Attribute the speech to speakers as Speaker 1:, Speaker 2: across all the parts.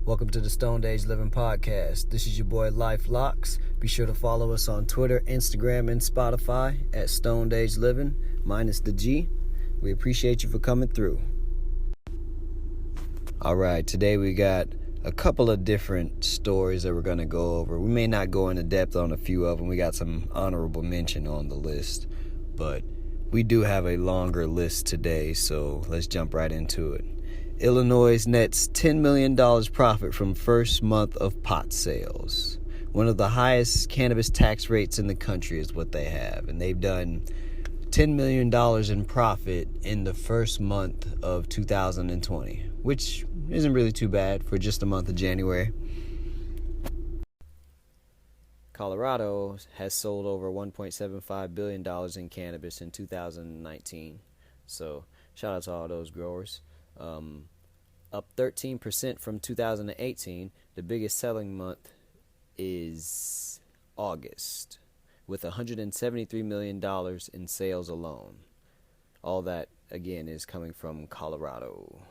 Speaker 1: Welcome to the Stoned Age Living Podcast. This is your boy Life Locks. Be sure to follow us on Twitter, Instagram, and Spotify at Stoned Age Living, minus the G. We appreciate you for coming through. Alright, today we got a couple of different stories that we're going to go over. We may not go into depth on a few of them. We got some honorable mention on the list, but we do have a longer list today, so let's jump right into it. Illinois nets $10 million profit from first month of pot sales. One of the highest cannabis tax rates in the country is what they have. And they've done $10 million in profit in the first month of 2020, which isn't really too bad for just the month of January. Colorado has sold over $1.75 billion in cannabis in 2019. So shout out to all those growers. Up 13% from 2018. The biggest selling month is August, with $173 million in sales alone. All that, again, is coming from Colorado.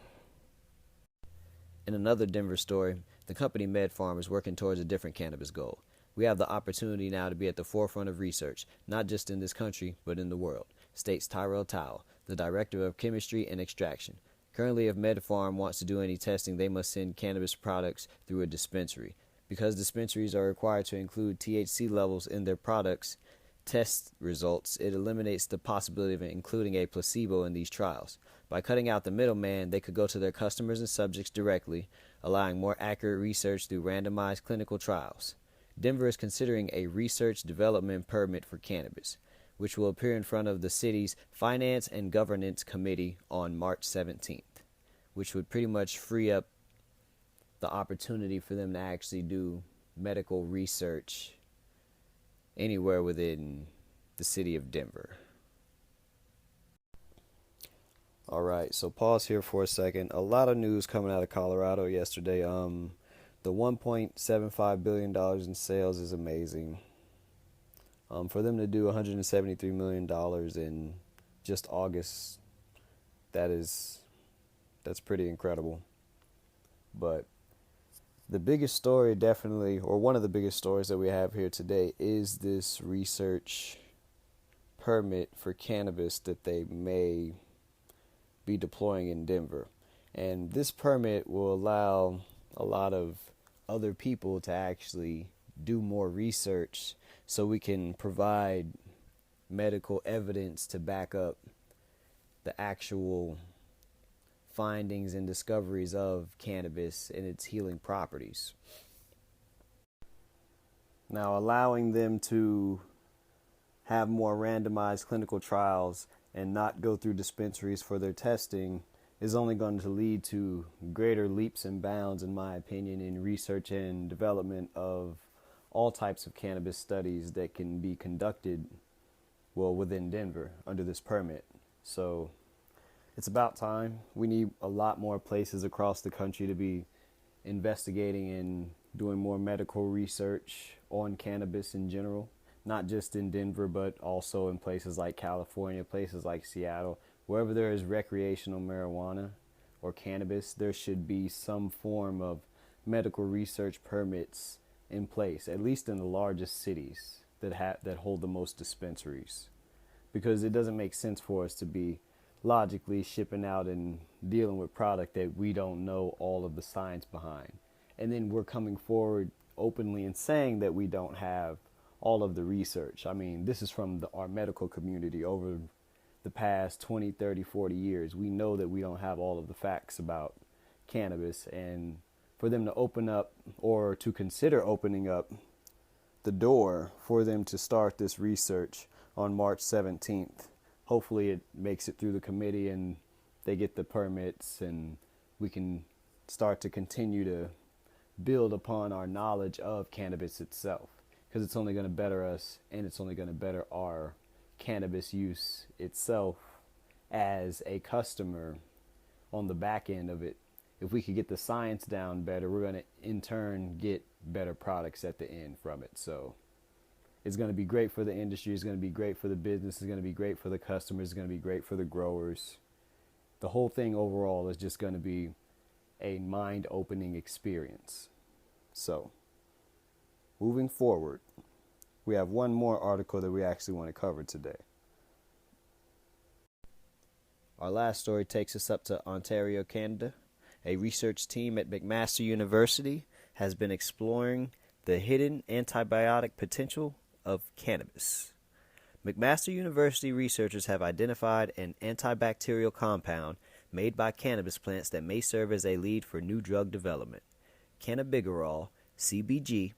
Speaker 1: In another Denver story, the company MedFarm is working towards a different cannabis goal. We have the opportunity now to be at the forefront of research, not just in this country, but in the world, states Tyrell Towle, the Director of Chemistry and Extraction. Currently, if MedFarm wants to do any testing, they must send cannabis products through a dispensary. Because dispensaries are required to include THC levels in their products' test results, it eliminates the possibility of including a placebo in these trials. By cutting out the middleman, they could go to their customers and subjects directly, allowing more accurate research through randomized clinical trials. Denver is considering a research development permit for cannabis, which will appear in front of the city's Finance and Governance Committee on March 17th, which would pretty much free up the opportunity for them to actually do medical research anywhere within the city of Denver. All right, so pause here for a second. A lot of news coming out of Colorado yesterday. The $1.75 billion in sales is amazing. For them to do $173 million in just August, that's pretty incredible. But the biggest story definitely, or one of the biggest stories that we have here today, is this research permit for cannabis that they may be deploying in Denver. And this permit will allow a lot of other people to actually do more research so we can provide medical evidence to back up the actual findings and discoveries of cannabis and its healing properties. Now, allowing them to have more randomized clinical trials and not go through dispensaries for their testing is only going to lead to greater leaps and bounds, in my opinion, in research and development of all types of cannabis studies that can be conducted, within Denver under this permit. So it's about time. We need a lot more places across the country to be investigating and doing more medical research on cannabis in general, not just in Denver, but also in places like California, places like Seattle. Wherever there is recreational marijuana or cannabis, there should be some form of medical research permits in place, at least in the largest cities that hold the most dispensaries, because it doesn't make sense for us to be logically shipping out and dealing with product that we don't know all of the science behind, and then we're coming forward openly and saying that we don't have all of the research. I mean, this is from our medical community over the past 20, 30, 40 years. We know that we don't have all of the facts about cannabis, and for them to open up, or to consider opening up the door for them to start this research on March 17th. Hopefully it makes it through the committee and they get the permits, and we can start to continue to build upon our knowledge of cannabis itself, because it's only going to better us, and it's only going to better our cannabis use itself as a customer on the back end of it. If we could get the science down better, we're going to in turn get better products at the end from it. So it's going to be great for the industry. It's going to be great for the business. It's going to be great for the customers. It's going to be great for the growers. The whole thing overall is just going to be a mind-opening experience. So, moving forward, we have one more article that we actually want to cover today. Our last story takes us up to Ontario, Canada. A research team at McMaster University has been exploring the hidden antibiotic potential of cannabis. McMaster University researchers have identified an antibacterial compound made by cannabis plants that may serve as a lead for new drug development. Cannabigerol, CBG,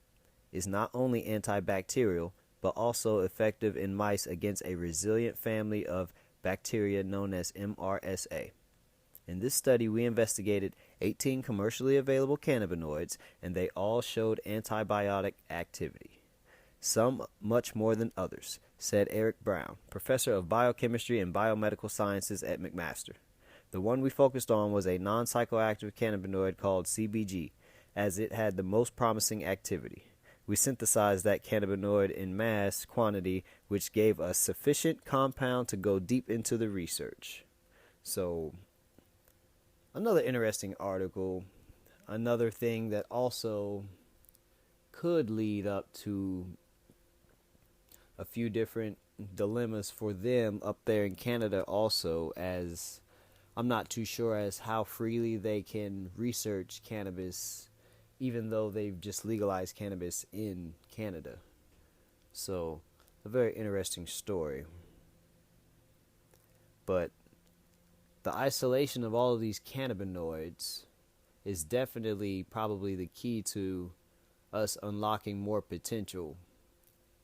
Speaker 1: is not only antibacterial, but also effective in mice against a resilient family of bacteria known as MRSA. In this study, we investigated 18 commercially available cannabinoids, and they all showed antibiotic activity. Some much more than others, said Eric Brown, professor of biochemistry and biomedical sciences at McMaster. The one we focused on was a non-psychoactive cannabinoid called CBG, as it had the most promising activity. We synthesized that cannabinoid in mass quantity, which gave us sufficient compound to go deep into the research. So, another interesting article, another thing that also could lead up to a few different dilemmas for them up there in Canada also, as I'm not too sure as how freely they can research cannabis even though they've just legalized cannabis in Canada. So, a very interesting story. But the isolation of all of these cannabinoids is definitely probably the key to us unlocking more potential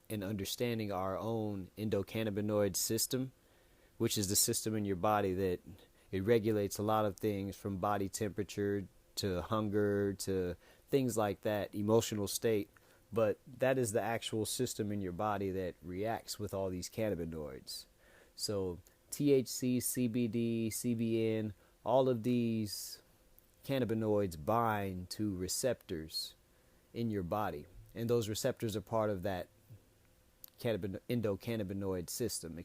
Speaker 1: and understanding our own endocannabinoid system, which is the system in your body that it regulates a lot of things from body temperature to hunger to things like that, emotional state. But that is the actual system in your body that reacts with all these cannabinoids. So THC, CBD, CBN, all of these cannabinoids bind to receptors in your body. And those receptors are part of that endocannabinoid system,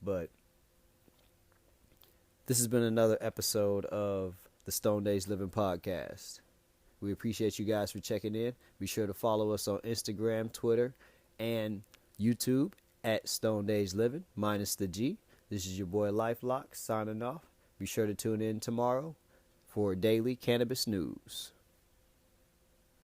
Speaker 1: But this has been another episode of the Stone Days Living podcast. We appreciate you guys for checking in. Be sure to follow us on Instagram, Twitter, and YouTube at Stone Days Living, minus the G. This is your boy LifeLock signing off. Be sure to tune in tomorrow for daily cannabis news.